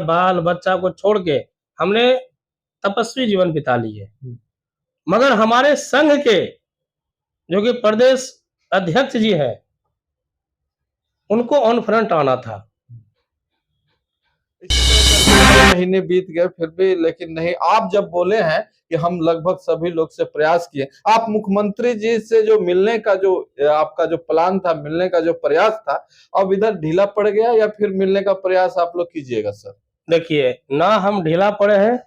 परिवार, बाल बच्चा को छोड़ के हमने तपस्वी जीवन बिता लिए। मगर हमारे संघ के जो कि प्रदेश अध्यक्ष जी हैं, उनको ऑन फ्रंट आना था। महीने बीत गए फिर भी लेकिन नहीं। आप जब बोले हैं कि हम लगभग सभी लोग से प्रयास किए, आप मुख्यमंत्री जी से जो मिलने का जो आपका जो प्लान था, मिलने का जो प्रयास था, अब इधर ढीला पड़ गया या फिर मिलने का प्रयास आप लोग कीजिएगा सर? देखिए, ना हम ढीला पड़े हैं,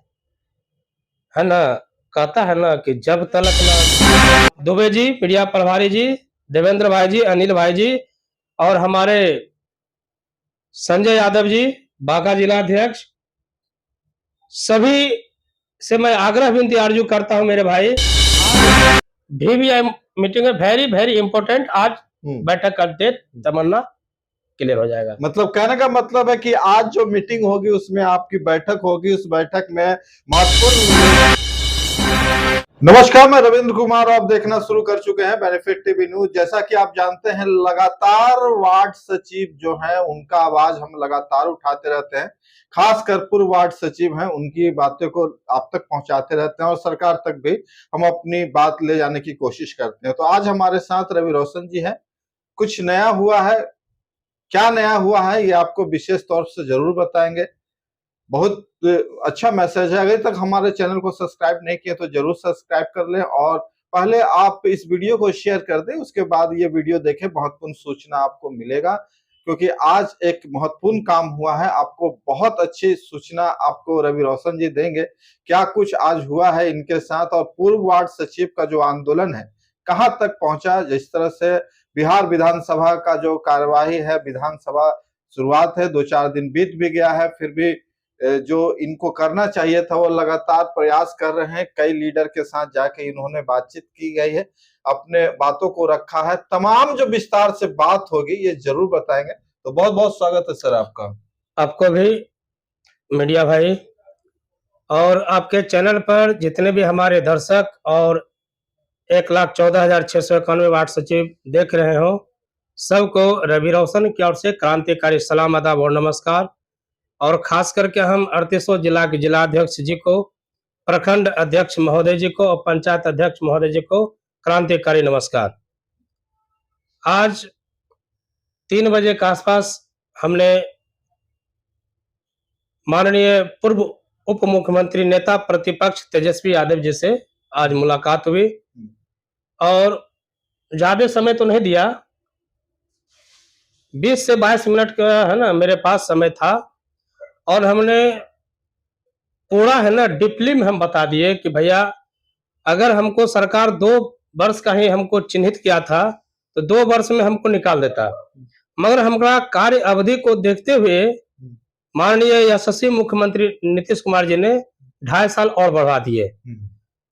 है ना, कहता है ना कि जब तलक ना दुबे जी, मीडिया प्रभारी जी, देवेंद्र भाई जी, अनिल भाई जी और हमारे संजय यादव जी, बांका जिला अध्यक्ष, सभी से मैं आग्रह विनती आरजू करता हूं मेरे भाई, VVI मीटिंग है, वेरी वेरी इंपॉर्टेंट। आज बैठक कर दे, तमन्ना क्लियर हो जाएगा। मतलब कहने का मतलब है कि आज जो मीटिंग होगी उसमें आपकी बैठक होगी, उस बैठक में महत्वपूर्ण। नमस्कार, मैं रविंद्र कुमार, आप देखना शुरू कर चुके हैं बेनिफिट टीवी न्यूज। जैसा कि आप जानते हैं, लगातार वार्ड सचिव जो हैं उनका आवाज हम लगातार उठाते रहते हैं, खासकर पूर्व वार्ड सचिव हैं, उनकी बातों को आप तक पहुंचाते रहते हैं और सरकार तक भी हम अपनी बात ले जाने की कोशिश करते हैं। तो आज हमारे साथ रवि रोशन जी हैं। कुछ नया हुआ है, क्या नया हुआ है ये आपको विशेष तौर से जरूर बताएंगे। बहुत अच्छा मैसेज है। अगर तक हमारे चैनल को सब्सक्राइब नहीं किया तो जरूर सब्सक्राइब कर लें और पहले आप इस वीडियो को शेयर कर दें, उसके बाद ये वीडियो देखें, महत्वपूर्ण सूचना आपको मिलेगा, क्योंकि आज एक महत्वपूर्ण काम हुआ है। आपको बहुत अच्छी सूचना आपको रवि रोशन जी देंगे, क्या कुछ आज हुआ है इनके साथ और पूर्व वार्ड सचिव का जो आंदोलन है कहां तक पहुंचा। जिस तरह से बिहार विधानसभा का जो कार्यवाही है, विधानसभा शुरुआत है, 2-4 दिन बीत भी गया है, फिर भी जो इनको करना चाहिए था वो लगातार प्रयास कर रहे हैं। कई लीडर के साथ जाके इन्होंने बातचीत की गई है, अपने बातों को रखा है। तमाम जो विस्तार से बात होगी ये जरूर बताएंगे। तो बहुत बहुत स्वागत है सर आपका। आपको भी मीडिया भाई और आपके चैनल पर जितने भी हमारे दर्शक और 1,14,691 वार्ड सचिव देख रहे हो, सबको रवि रोशन की ओर से क्रांतिकारी सलाम, आदाब और नमस्कार। और खास करके हम 38 जिला के जिलाध्यक्ष जी को, प्रखंड अध्यक्ष महोदय जी को और पंचायत अध्यक्ष महोदय जी को क्रांतिकारी नमस्कार। आज 3 बजे के आसपास हमने माननीय पूर्व उप मुख्यमंत्री नेता प्रतिपक्ष तेजस्वी यादव जी से आज मुलाकात हुई और ज्यादा समय तो नहीं दिया, 20 से 22 मिनट का है ना मेरे पास समय था और हमने पूरा है ना डीपली में हम बता दिए कि भैया अगर हमको सरकार 2 वर्ष का ही हमको चिन्हित किया था तो 2 वर्ष में हमको निकाल देता, मगर हमारा कार्य अवधि को देखते हुए माननीय यशस्वी मुख्यमंत्री नीतीश कुमार जी ने 2.5 साल और बढ़ा दिए।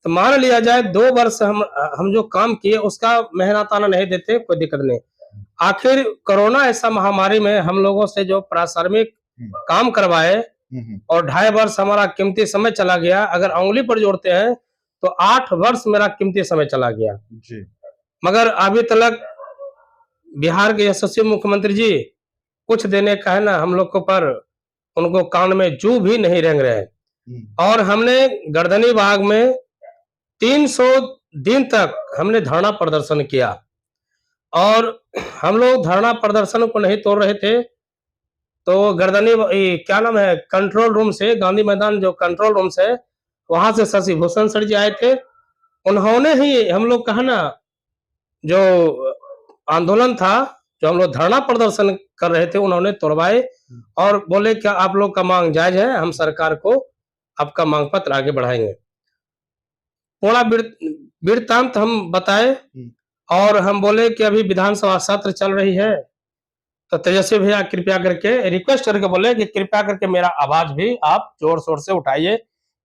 तो मान लिया जाए 2 वर्ष हम जो काम किए उसका मेहनताना नहीं देते, कोई दिक्कत नहीं। आखिर कोरोना ऐसा महामारी में हम लोगों से जो प्राश्रमिक काम करवाए और 2.5 वर्ष हमारा कीमती समय चला गया। अगर उंगली पर जोड़ते हैं तो 8 वर्ष मेरा कीमती समय चला गया जी। मगर अभी तक बिहार के यशस्वी मुख्यमंत्री जी कुछ देने का है ना हम लोग को पर उनको कान में जू भी नहीं रेंग रहे। और हमने गर्दनी बाग में 300 दिन तक हमने धरना प्रदर्शन किया और हम लोग धरना प्रदर्शन को नहीं तोड़ रहे थे। तो गर्दनी क्या नाम है, कंट्रोल रूम से, गांधी मैदान जो कंट्रोल रूम से, वहां से शशि भूषण सर जी आए थे। उन्होंने ही हम लोग कहा ना जो आंदोलन था, जो हम लोग धरना प्रदर्शन कर रहे थे, उन्होंने तोड़वाए और बोले क्या आप लोग का मांग जायज है, हम सरकार को आपका मांग पत्र आगे बढ़ाएंगे। पूरा वृत्तांत हम बताए और हम बोले कि अभी विधानसभा सत्र चल रही है तो तेजस्वी भैया कृपया करके रिक्वेस्ट करके बोले कि कृपया करके मेरा आवाज भी आप जोर शोर से उठाइए,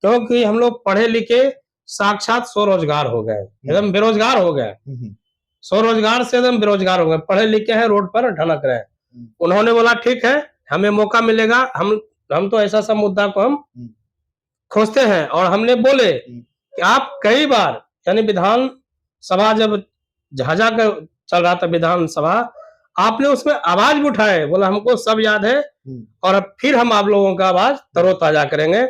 क्योंकि हम लोग पढ़े लिखे साक्षात स्वरोजगार हो गए, एकदम बेरोजगार हो गए, स्वरोजगार से एकदम बेरोजगार हो गए, पढ़े लिखे हैं रोड पर ढनक रहे हैं। उन्होंने बोला ठीक है, हमें मौका मिलेगा, हम तो ऐसा सब मुद्दा को हम खोजते हैं। और हमने बोले कि आप कई बार यानी विधानसभा जब जहाजा का चल रहा था विधानसभा, आपने उसमें आवाज भी उठाए, बोला हमको सब याद है, और अब फिर हम आप लोगों का आवाज तरोताजा करेंगे।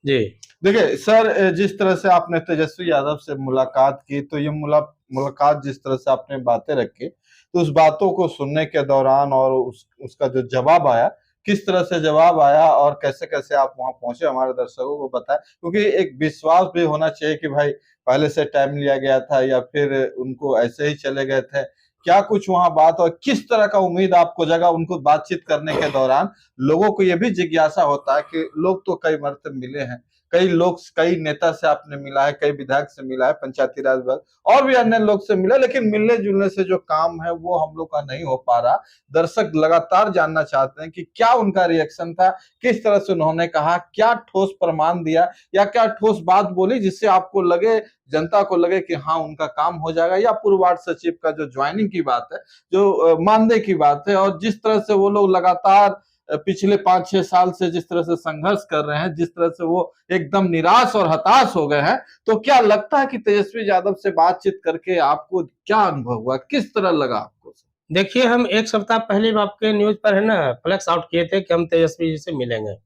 जी देखिए सर, जिस तरह से आपने तेजस्वी यादव से मुलाकात की, तो ये मुलाकात जिस तरह से आपने बातें रखी, तो उस बातों को सुनने के दौरान और उसका जो जवाब आया, किस तरह से जवाब आया और कैसे कैसे आप वहां पहुंचे, हमारे दर्शकों को बताएं। क्योंकि एक विश्वास भी होना चाहिए कि भाई पहले से टाइम लिया गया था या फिर उनको ऐसे ही चले गए थे, क्या कुछ वहां बात और किस तरह का उम्मीद आपको जगा उनको बातचीत करने के दौरान। लोगों को यह भी जिज्ञासा होता है कि लोग तो कई मरतब मिले हैं, कई लोग, कई नेता से आपने मिला है, कई विधायक से मिला है, पंचायती राज विभाग और भी अन्य लोग से मिला, लेकिन मिलने जुलने से जो काम है वो हम लोग का नहीं हो पा रहा। दर्शक लगातार जानना चाहते हैं कि क्या उनका रिएक्शन था, किस तरह से उन्होंने कहा, क्या ठोस प्रमाण दिया या क्या ठोस बात बोली जिससे आपको लगे, जनता को लगे कि हाँ उनका काम हो जाएगा, या पूर्व वार्ड सचिव का जो ज्वाइनिंग की बात है, जो मानदेय की बात है, और जिस तरह से वो लोग लगातार पिछले 5-6 साल से जिस तरह से संघर्ष कर रहे हैं, जिस तरह से वो एकदम निराश और हताश हो गए हैं, तो क्या लगता है कि तेजस्वी यादव से बातचीत करके आपको क्या अनुभव हुआ, किस तरह लगा आपको? देखिए, हम एक सप्ताह पहले आपके न्यूज पर है ना फ्लैक्स आउट किए थे कि हम तेजस्वी जी से मिलेंगे,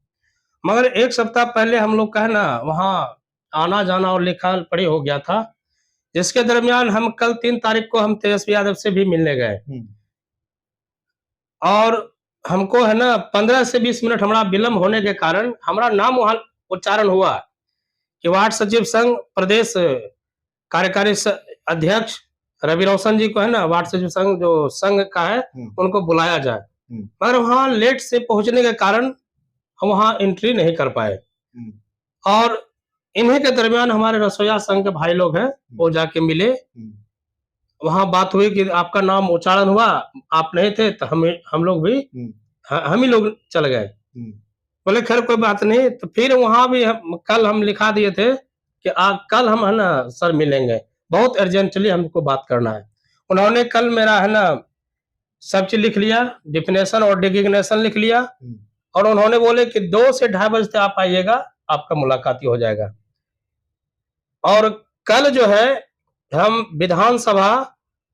मगर एक सप्ताह पहले हम लोग का है ना वहाँ आना जाना और लिखा पढ़ी हो गया था, जिसके दरमियान हम कल 3 तारीख को हम तेजस्वी यादव से भी मिलने गए और हमको है ना 15 से 20 मिनट हमारा विलम्ब होने के कारण हमारा नाम वहां उच्चारण हुआ कि वार्ड सचिव संघ प्रदेश कार्यकारी अध्यक्ष रवि रोशन जी को है ना वार्ड सचिव संघ जो संघ का है उनको बुलाया जाए, मगर वहां लेट से पहुंचने के कारण हम वहां एंट्री नहीं कर पाए। और इन्हीं के दरमियान हमारे रसोईया संघ के भाई लोग हैं, वो जाके मिले, वहां बात हुई कि आपका नाम उच्चारण हुआ, आप नहीं थे तो हम लोग भी हम ही लोग चल गए। बोले खैर कोई बात नहीं, तो फिर वहां भी कल हम लिखा दिए थे कि कल हम है ना सर मिलेंगे, बहुत अर्जेंटली हमको बात करना है। उन्होंने कल मेरा है ना सब चीज लिख लिया, डिफिनेशन और डिजिग्नेशन लिख लिया, और उन्होंने बोले कि 2 से 2:30 बजे आप आइएगा, आपका मुलाकाती हो जाएगा। और कल जो है हम विधानसभा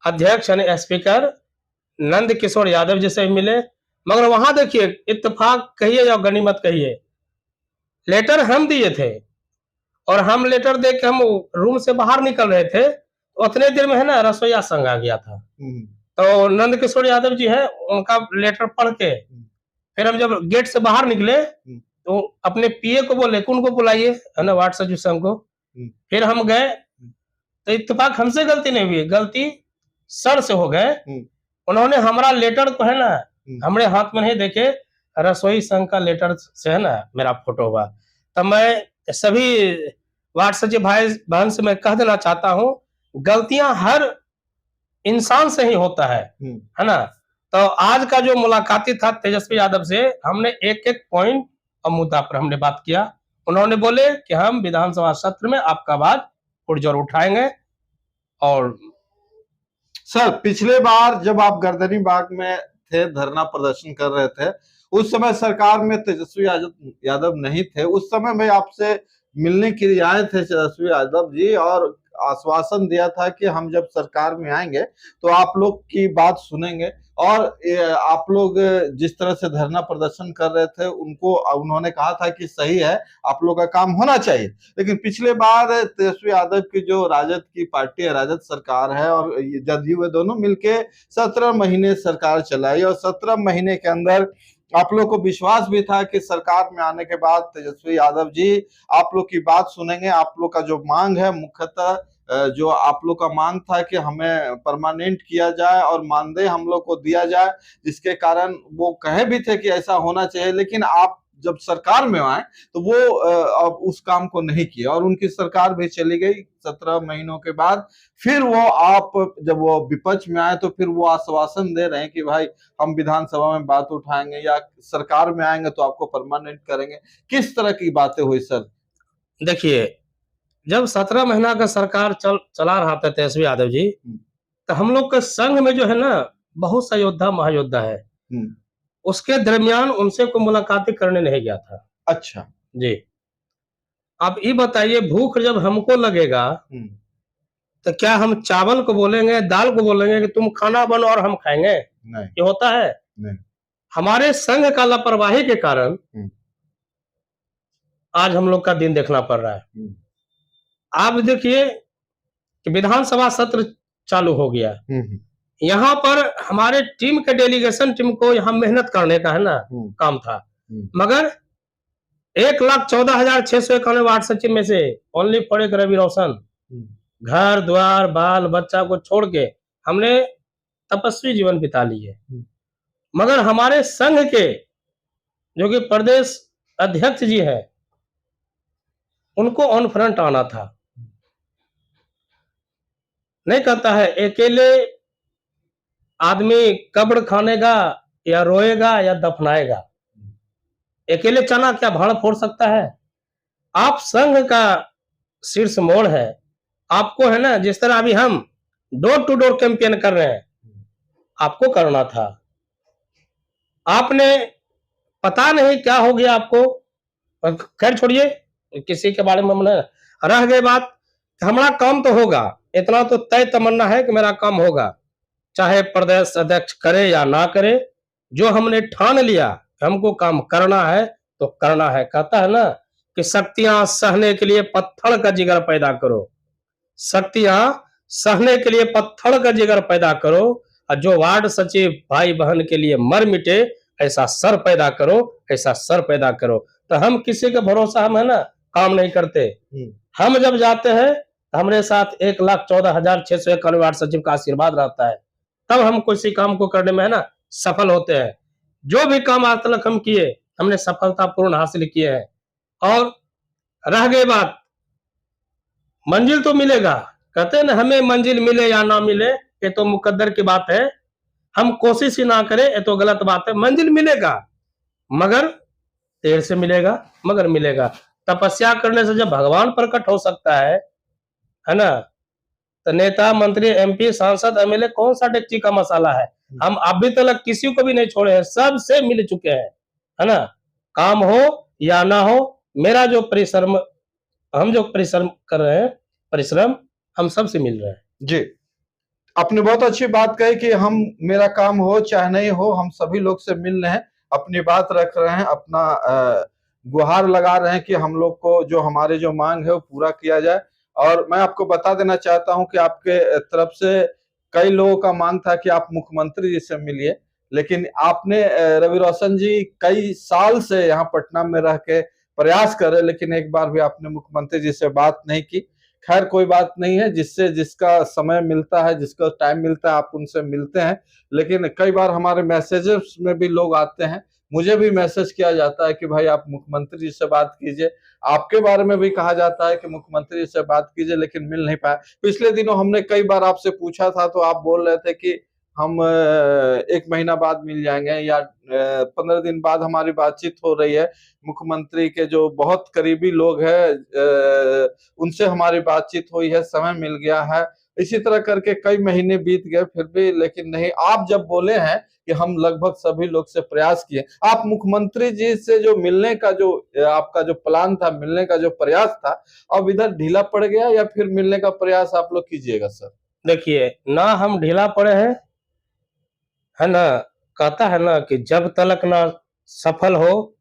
अध्यक्ष यानी स्पीकर नंद किशोर यादव जी से मिले, मगर वहां देखिए इत्तेफाक कहिए या गनीमत कहिए, लेटर हम दिए थे और हम लेटर दे के हम रूम से बाहर निकल रहे थे, तो उतने देर में है ना रसोईया संघ आ गया था। तो नंद किशोर यादव जी है, उनका लेटर पढ़ के फिर हम जब गेट से बाहर निकले तो अपने पीए को बोले कि उनको बुलाइए है ना वार्ड सचिव संघ को। फिर हम गए तो इत्तेफाक हमसे गलती नहीं हुई, गलती सर से हो गए। उन्होंने हमारा लेटर को है ना हमारे हाथ में नहीं देखे, रसोई संघ का लेटर से है ना मेरा फोटो हुआ। तब मैं सभी वार्ड सचिव भाई बहन से मैं कह देना चाहता हूँ, गलतियां हर इंसान से ही होता है ना। तो आज का जो मुलाकाती था तेजस्वी यादव से, हमने एक पॉइंट और मुद्दा पर हमने बात किया। उन्होंने बोले कि हम विधानसभा सत्र में आपका आवाज पुरजोर उठाएंगे। और सर पिछले बार जब आप गर्दनी बाग में थे, धरना प्रदर्शन कर रहे थे, उस समय सरकार में तेजस्वी यादव नहीं थे। उस समय मैं आपसे मिलने के लिए आए थे तेजस्वी यादव जी, और आश्वासन दिया था कि हम जब सरकार में आएंगे तो आप लोग की बात सुनेंगे, और आप लोग जिस तरह से धरना प्रदर्शन कर रहे थे उनको उन्होंने कहा था कि सही है, आप लोग का काम होना चाहिए। लेकिन पिछले बार तेजस्वी यादव की जो राजद की पार्टी है, राजद सरकार है और जदयू, वे दोनों मिलके 17 महीने सरकार चलाई, और 17 महीने के अंदर आप लोग को विश्वास भी था कि सरकार में आने के बाद तेजस्वी यादव जी आप लोग की बात सुनेंगे। आप लोग का जो मांग है, मुख्यतः जो आप लोग का मांग था कि हमें परमानेंट किया जाए और मानदेय हम लोग को दिया जाए, जिसके कारण वो कहे भी थे कि ऐसा होना चाहिए। लेकिन आप जब सरकार में आए तो वो अब उस काम को नहीं किया, और उनकी सरकार भी चली गई 17 महीनों के बाद। फिर वो आप जब वो विपक्ष में आए तो फिर वो आश्वासन दे रहे हैं कि भाई हम विधानसभा में बात उठाएंगे या सरकार में आएंगे तो आपको परमानेंट करेंगे। किस तरह की बातें हुई सर? देखिए, जब 17 महीना का सरकार चला रहा था तेजस्वी यादव जी, तो हम लोग के संघ में जो है ना बहुत सा योद्धा महायोद्धा है, उसके दरमियान उनसे कोई मुलाकात करने नहीं गया था। अच्छा जी, अब ये बताइए, भूख जब हमको लगेगा तो क्या हम चावल को बोलेंगे, दाल को बोलेंगे कि तुम खाना बनो और हम खाएंगे? नहीं, ये होता है? नहीं। हमारे संघ का लापरवाही के कारण आज हम लोग का दिन देखना पड़ रहा है। आप देखिए कि विधानसभा सत्र चालू हो गया, यहाँ पर हमारे टीम के डेलीगेशन टीम को यहाँ मेहनत करने का है ना काम था, मगर 1,14,691 वार्ड सचिव में से ओनली फॉर एक रवि रोशन, घर द्वार बाल बच्चा को छोड़ के हमने तपस्वी जीवन बिता लिए। मगर हमारे संघ के जो कि प्रदेश अध्यक्ष जी है, उनको ऑन फ्रंट आना था। नहीं कहता है अकेले आदमी कब्र खानेगा या रोएगा या दफनाएगा, अकेले चना क्या भाड़ फोड़ सकता है। आप संघ का शीर्ष मोड़ है, आपको है ना, जिस तरह अभी हम डोर टू डोर कैंपेन कर रहे हैं, आपको करना था। आपने पता नहीं क्या हो गया आपको, खैर छोड़िए, किसी के बारे में हमने रह गए बात। हमारा काम तो होगा, इतना तो तय तमन्ना है कि मेरा काम होगा, चाहे प्रदेश अध्यक्ष करे या ना करे। जो हमने ठान लिया हमको काम करना है तो करना है। कहता है ना कि शक्तियां सहने के लिए पत्थर का जिगर पैदा करो, शक्तियां सहने के लिए पत्थर का जिगर पैदा करो, और जो वार्ड सचिव भाई बहन के लिए मर मिटे ऐसा सर पैदा करो, ऐसा सर पैदा करो। तो हम किसी के भरोसा हम है ना काम नहीं करते। हम जब जाते हैं तो हमारे साथ 1,14,691 वार्ड सचिव का आशीर्वाद रहता है, तब हम किसी काम को करने में है ना सफल होते हैं। जो भी काम आज तक हम किए हमने सफलतापूर्ण हासिल किए हैं। और रह गई बात, मंजिल तो मिलेगा, कहते हैं ना हमें मंजिल मिले या ना मिले ये तो मुकद्दर की बात है, हम कोशिश ही ना करें ये तो गलत बात है। मंजिल मिलेगा मगर देर से मिलेगा, मगर मिलेगा। तपस्या करने से जब भगवान प्रकट हो सकता है ना, तो नेता मंत्री एमपी सांसद एमएलए कौन सा डेक्ची का मसाला है। हम अभी तक किसी को भी नहीं छोड़े हैं, सबसे मिल चुके हैं, है ना। काम हो या ना हो, मेरा जो परिश्रम, हम जो परिश्रम कर रहे हैं, परिश्रम हम सबसे मिल रहे हैं। जी, आपने बहुत अच्छी बात कही कि हम, मेरा काम हो चाहे नहीं हो, हम सभी लोग से मिल रहे हैं, अपनी बात रख रहे हैं, अपना गुहार लगा रहे हैं कि हम लोग को जो हमारे जो मांग है वो पूरा किया जाए। और मैं आपको बता देना चाहता हूं कि आपके तरफ से कई लोगों का मांग था कि आप मुख्यमंत्री जी से मिलिए, लेकिन आपने रवि रोशन जी कई साल से यहाँ पटना में रह के प्रयास करे, लेकिन एक बार भी आपने मुख्यमंत्री जी से बात नहीं की। खैर कोई बात नहीं है, जिससे जिसका समय मिलता है, जिसका टाइम मिलता है, आप उनसे मिलते हैं। लेकिन कई बार हमारे मैसेजेस में भी लोग आते हैं, मुझे भी मैसेज किया जाता है कि भाई आप मुख्यमंत्री जी से बात कीजिए, आपके बारे में भी कहा जाता है कि मुख्यमंत्री जी से बात कीजिए, लेकिन मिल नहीं पाया। पिछले दिनों हमने कई बार आपसे पूछा था तो आप बोल रहे थे कि हम 1 महीना बाद मिल जाएंगे या 15 दिन बाद हमारी बातचीत हो रही है। मुख्यमंत्री के जो बहुत करीबी लोग हैं उनसे हमारी बातचीत हुई है, समय मिल गया है। इसी तरह करके कई महीने बीत गए, फिर भी लेकिन नहीं। आप जब बोले हैं कि हम लगभग सभी लोग से प्रयास किए, आप मुख्यमंत्री जी से जो मिलने का जो आपका जो प्लान था, मिलने का जो प्रयास था, अब इधर ढीला पड़ गया या फिर मिलने का प्रयास आप लोग कीजिएगा सर? देखिए ना, हम ढीला पड़े हैं, है ना। कहता है ना कि जब तलक ना सफल हो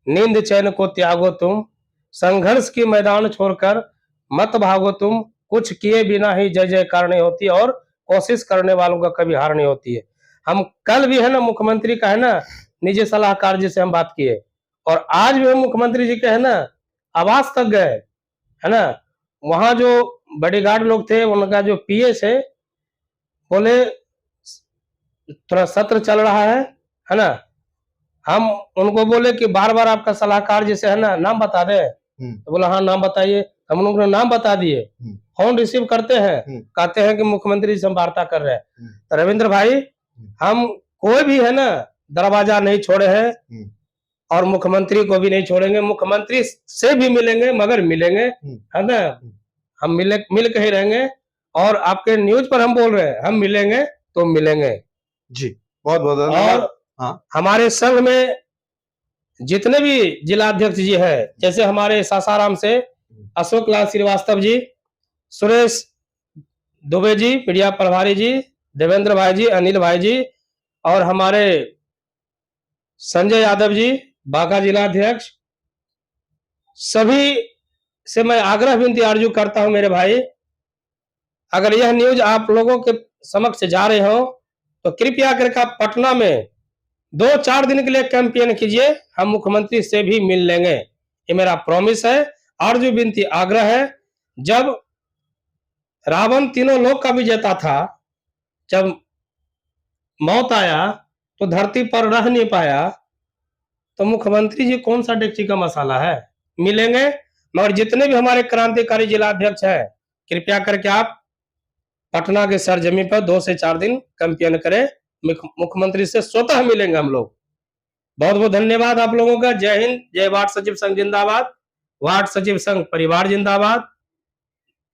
नींद चैन को त्यागो तुम, संघर्ष की मैदान छोड़कर मत भागो तुम, कुछ किए बिना ही जय जयकार नहीं होती और कोशिश करने वालों का कभी हार नहीं होती है। हम कल भी है ना मुख्यमंत्री का है ना निजी सलाहकार जी से हम बात किए, और आज भी हम मुख्यमंत्री जी के है ना आवास तक गए, है ना। वहां जो बॉडीगार्ड लोग थे, उनका जो पीए से बोले थोड़ा सत्र चल रहा है ना। हम उनको बोले कि बार बार आपका सलाहकार जैसे है ना नाम बता दे, तो बोला हाँ नाम बताइए। हम लोगों ने नाम बता दिए, फोन रिसीव करते हैं, कहते हैं कि मुख्यमंत्री से हम वार्ता कर रहे हैं। तो रविंद्र भाई, हम कोई भी है ना दरवाजा नहीं छोड़े हैं और मुख्यमंत्री को भी नहीं छोड़ेंगे। मुख्यमंत्री से भी मिलेंगे, मगर मिलेंगे, है ना। हम मिल के ही रहेंगे, और आपके न्यूज पर हम बोल रहे हैं, हम मिलेंगे तो मिलेंगे जी। बहुत बहुत धन्यवाद। और हमारे संघ में जितने भी जिलाध्यक्ष जी है, जैसे हमारे सासाराम से अशोक लाल श्रीवास्तव जी, सुरेश दुबे जी, मीडिया प्रभारी जी, देवेंद्र भाई जी, अनिल भाई जी, और हमारे संजय यादव जी, बांका जिला अध्यक्ष, सभी से मैं आग्रह विनती आरजू करता हूं मेरे भाई, अगर यह न्यूज आप लोगों के समक्ष जा रहे हो तो कृपया करके आप पटना में 2-4 दिन के लिए कैंपेन कीजिए, हम मुख्यमंत्री से भी मिल लेंगे, ये मेरा प्रॉमिस है। आरजू विनती आग्रह है, जब रावण तीनों लोक का विजेता था, जब मौत आया तो धरती पर रह नहीं पाया, तो मुख्यमंत्री जी कौन सा डेगची का मसाला है, मिलेंगे। मगर जितने भी हमारे क्रांतिकारी जिला अध्यक्ष हैं, कृपया करके आप पटना के सरजमी पर 2 से 4 दिन कैंपेन करें, मुख्यमंत्री से स्वतः मिलेंगे हम लोग। बहुत बहुत धन्यवाद आप लोगों का। जय हिंद, जय वार्ड सचिव संघ जिंदाबाद, वार्ड सचिव संघ परिवार जिंदाबाद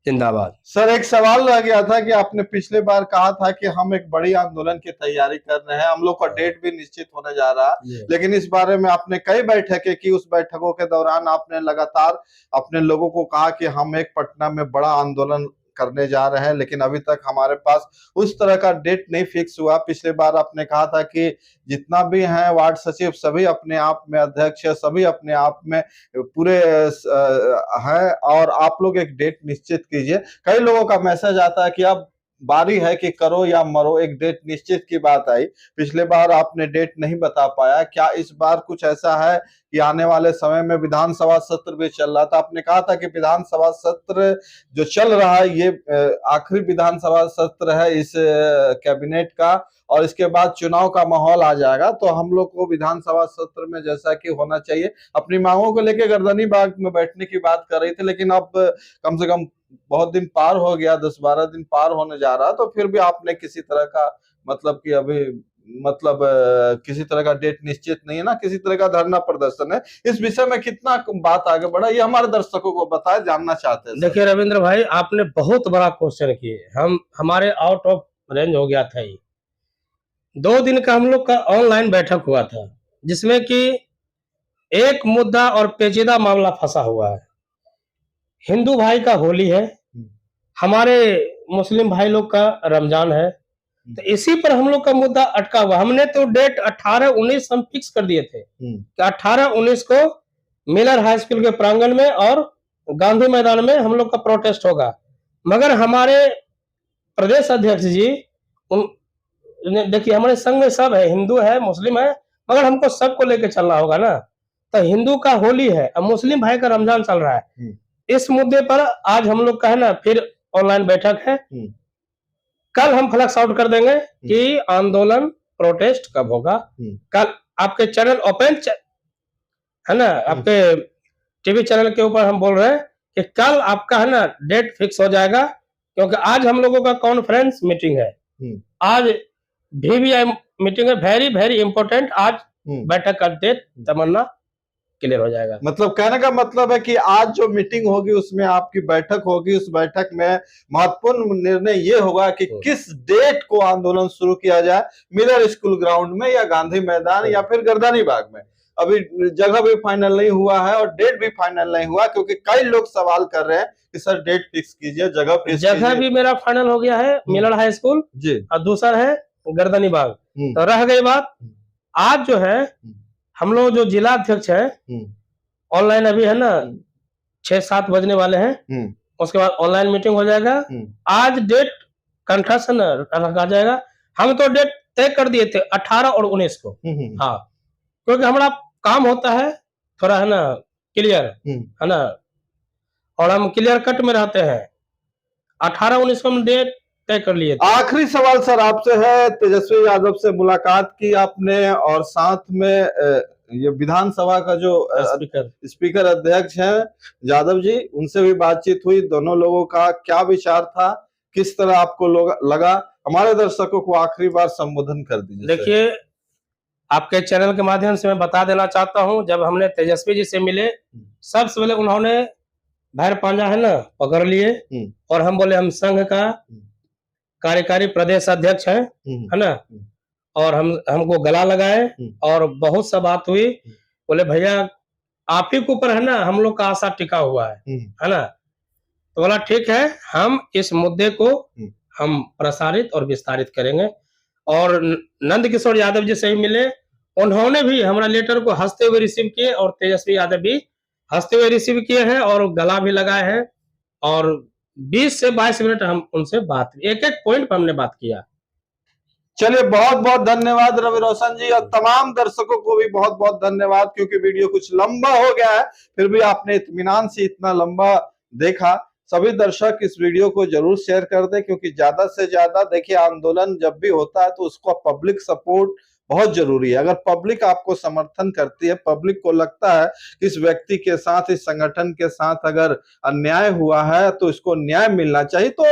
जिंदाबाद। सर, एक सवाल रह गया था कि आपने पिछले बार कहा था कि हम एक बड़ी आंदोलन की तैयारी कर रहे हैं, हम लोग का डेट भी निश्चित होने जा रहा है, लेकिन इस बारे में आपने कई बैठकें की, उस बैठकों के दौरान आपने लगातार अपने लोगों को कहा कि हम एक पटना में बड़ा आंदोलन करने जा रहे हैं, लेकिन अभी तक हमारे पास उस तरह का डेट नहीं फिक्स हुआ। पिछले बार आपने कहा था कि जितना भी है वार्ड सचिव सभी अपने आप में अध्यक्ष है, सभी अपने आप में पूरे है, और आप लोग एक डेट निश्चित कीजिए। कई लोगों का मैसेज आता है कि अब बारी है कि करो या मरो, एक डेट निश्चित की बात आई। पिछले बार आपने डेट नहीं बता पाया, क्या इस बार कुछ ऐसा है कि आने वाले समय में विधानसभा सत्र भी चल रहा था, आपने कहा था कि विधानसभा सत्र जो चल रहा है ये आखिरी विधानसभा सत्र है इस कैबिनेट का, और इसके बाद चुनाव का माहौल आ जाएगा, तो हम लोग को विधानसभा सत्र में जैसा कि होना चाहिए, अपनी मांगों को लेकर गर्दनी बाग में बैठने की बात कर रही थी, लेकिन अब कम से कम बहुत दिन पार हो गया, 10-12 दिन पार होने जा रहा, तो फिर भी आपने किसी तरह का मतलब कि अभी मतलब किसी तरह का डेट निश्चित नहीं है ना, किसी तरह का धरना प्रदर्शन है, इस विषय में कितना बात आगे बढ़ा, ये हमारे दर्शकों को बताए, जानना चाहते हैं। देखिए रविंद्र भाई, आपने बहुत बड़ा क्वेश्चन किए, हमारे आउट ऑफ रेंज हो गया था। ये 2 दिन का हम लोग का ऑनलाइन बैठक हुआ था, जिसमें कि एक मुद्दा और पेचीदा मामला फंसा हुआ है। हिंदू भाई का होली है, हमारे मुस्लिम भाई लोग का रमजान है, तो इसी पर हम लोग का मुद्दा अटका हुआ। हमने तो डेट 18-19 हम फिक्स कर दिए थे कि 18-19 को मिलर हाई स्कूल के प्रांगण में और गांधी मैदान में हम लोग का प्रोटेस्ट होगा, मगर हमारे प्रदेश अध्यक्ष जी देखिए, हमारे संघ में सब है, हिंदू है, मुस्लिम है, मगर हमको सबको लेके चलना होगा ना। तो हिंदू का होली है और मुस्लिम भाई का रमजान चल रहा है, इस मुद्दे पर आज हम लोग का है ना फिर ऑनलाइन बैठक है। कल हम फ्लैक्स आउट कर देंगे कि आंदोलन प्रोटेस्ट कब होगा। कल आपके चैनल ओपन है ना, आपके टीवी चैनल के ऊपर हम बोल रहे हैं कि कल आपका है ना डेट फिक्स हो जाएगा, क्योंकि आज हम लोगों का कॉन्फ्रेंस मीटिंग है, आज VVI मीटिंग है, वेरी वेरी इंपॉर्टेंट। आज बैठक का डेट तमन्ना क्लियर हो जाएगा। मतलब कहने का मतलब है कि आज जो मीटिंग होगी उसमें आपकी बैठक होगी, उस बैठक में महत्वपूर्ण निर्णय ये होगा कि किस डेट को आंदोलन शुरू किया जाए, मिलर स्कूल ग्राउंड में या गांधी मैदान या फिर गर्दनी बाग में। अभी जगह भी फाइनल नहीं हुआ है और डेट भी फाइनल नहीं हुआ, क्योंकि कई लोग सवाल कर रहे हैं कि सर डेट फिक्स कीजिए, जगह भी मेरा फाइनल हो गया है, मिलर हाई स्कूल जी, और दूसरा है गर्दनी बाग। तो रह गई बात, आज जो है हम लोग जो जिला अध्यक्ष है ऑनलाइन अभी है ना 6-7 बजने वाले हैं, उसके बाद ऑनलाइन मीटिंग हो जाएगा। आज डेट कंठस्थ रखा जाएगा, हम तो डेट तय कर दिए थे 18 और 19 को। हाँ, क्योंकि हमारा काम होता है थोड़ा है ना क्लियर है ना, और हम क्लियर कट में रहते हैं। 18-19 को हम डेट तय कर लिए। आखिरी सवाल सर आपसे है, तेजस्वी यादव से मुलाकात की आपने, और साथ में ये विधानसभा का जो स्पीकर अध्यक्ष हैं यादव जी, उनसे भी बातचीत हुई, दोनों लोगों का क्या विचार था, किस तरह आपको लगा, हमारे दर्शकों को आखिरी बार संबोधन कर दीजिए। देखिए, आपके चैनल के माध्यम से मैं बता देना चाहता हूं, जब हमने तेजस्वी जी से मिले, सबसे पहले उन्होंने भैर पांजा है ना पकड़ लिए, और हम बोले हम संघ का कार्यकारी प्रदेश अध्यक्ष हैं है ना, और हमको गला लगाए और बहुत सा बात हुई। बोले भैया आप ही के ऊपर है ना हम लोग का आशा टिका हुआ है ना, तो बोला ठीक है, हम इस मुद्दे को हम प्रसारित और विस्तारित करेंगे। और नंद किशोर यादव जी से ही मिले, उन्होंने भी हमारा लेटर को हंसते हुए रिसीव किए और तेजस्वी यादव भी हंसते हुए रिसीव किए हैं और गला भी लगाए हैं और 20 से 22 मिनट हम उनसे बात, एक एक पॉइंट पर हमने बात किया। चलिए, बहुत बहुत धन्यवाद रवि रोशन जी, और तमाम दर्शकों को भी बहुत बहुत धन्यवाद, क्योंकि वीडियो कुछ लंबा हो गया है, फिर भी आपने इत्मीनान से इतना लंबा देखा। सभी दर्शक इस वीडियो को जरूर शेयर कर दें, क्योंकि ज्यादा से ज्यादा देखिए, आंदोलन जब भी होता है तो उसको पब्लिक सपोर्ट बहुत जरूरी है। अगर पब्लिक आपको समर्थन करती है, पब्लिक को लगता है कि इस व्यक्ति के साथ, इस संगठन के साथ अगर अन्याय हुआ है तो इसको न्याय मिलना चाहिए, तो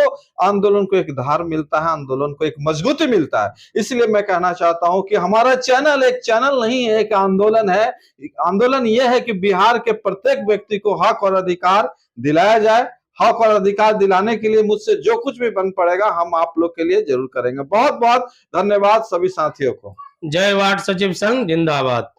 आंदोलन को एक धार मिलता है, आंदोलन को एक मजबूती मिलता है। इसलिए मैं कहना चाहता हूं कि हमारा चैनल एक चैनल नहीं है, एक आंदोलन है। आंदोलन यह है कि बिहार के प्रत्येक व्यक्ति को हक और अधिकार दिलाया जाए। हक और अधिकार दिलाने के लिए मुझसे जो कुछ भी बन पड़ेगा हम आप लोग के लिए जरूर करेंगे। बहुत बहुत धन्यवाद सभी साथियों को। जय वार्ड सचिव संघ जिंदाबाद।